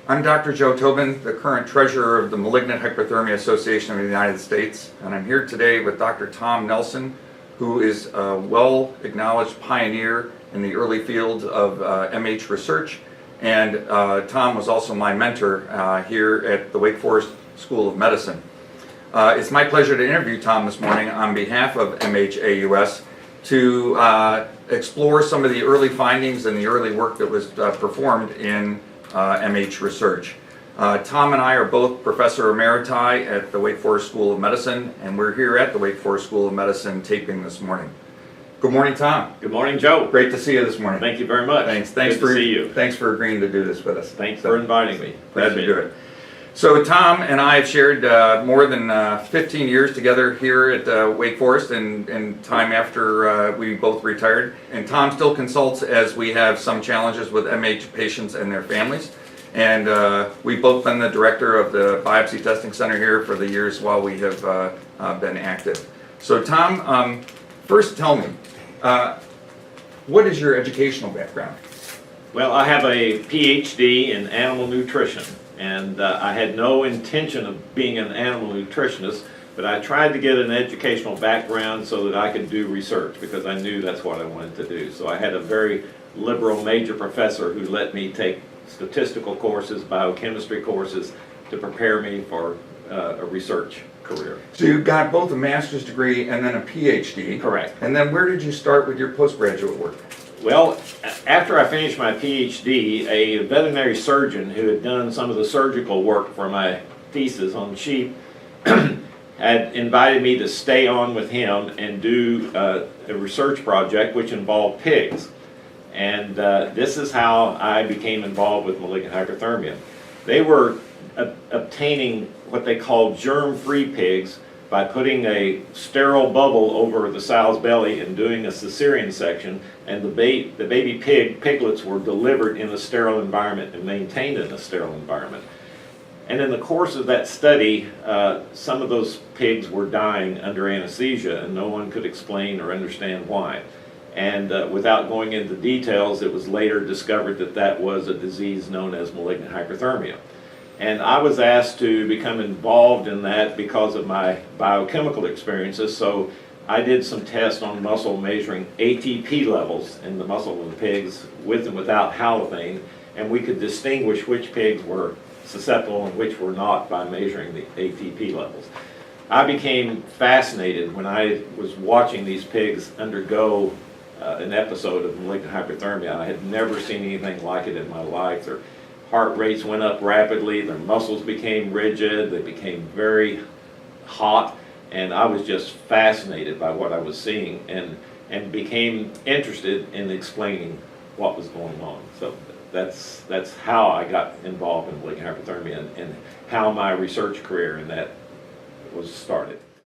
I'm Dr. Joe Tobin, the current treasurer of the Malignant Hyperthermia Association of the United States, and I'm here today with Dr. Tom Nelson, who is a well-acknowledged pioneer in the early field of MH research, and Tom was also my mentor here at the Wake Forest School of Medicine. It's my pleasure to interview Tom this morning on behalf of MHAUS to explore some of the early findings and the early work that was performed in MH research. Tom and I are both Professor Emeriti at the Wake Forest School of Medicine, and we're here at the Wake Forest School of Medicine taping this morning. Good morning, Tom. Good morning, Joe. Great to see you this morning. Thank you very much. Thanks. Good to see you. Thanks for agreeing to do this with us. Thanks for inviting me. Glad to do it. So Tom and I have shared more than 15 years together here at Wake Forest, and time after we both retired. And Tom still consults as we have some challenges with MH patients and their families. And we've both been the director of the biopsy testing center here for the years while we have been active. So Tom, first tell me, what is your educational background? Well, I have a PhD in animal nutrition, and I had no intention of being an animal nutritionist, but I tried to get an educational background so that I could do research because I knew that's what I wanted to do. So I had a very liberal major professor who let me take statistical courses, biochemistry courses to prepare me for a research career. So you got both a master's degree and then a PhD. Correct. And then where did you start with your postgraduate work? Well, after I finished my PhD, a veterinary surgeon who had done some of the surgical work for my thesis on sheep had invited me to stay on with him and do a research project which involved pigs. And this is how I became involved with malignant hyperthermia. They were obtaining what they called germ-free pigs by putting a sterile bubble over the sow's belly and doing a cesarean section, and the baby piglets were delivered in a sterile environment and maintained in a sterile environment. And in the course of that study, some of those pigs were dying under anesthesia, and no one could explain or understand why. And without going into details, it was later discovered that that was a disease known as malignant hyperthermia. And I was asked to become involved in that because of my biochemical experiences. So I did some tests on muscle measuring ATP levels in the muscle of the pigs with and without halothane, and we could distinguish which pigs were susceptible and which were not by measuring the ATP levels. I became fascinated when I was watching these pigs undergo an episode of malignant hyperthermia. I had never seen anything like it in my life. Their heart rates went up rapidly, their muscles became rigid, they became very hot, and I was just fascinated by what I was seeing and became interested in explaining what was going on. So that's how I got involved in malignant hyperthermia and how my research career in that was started.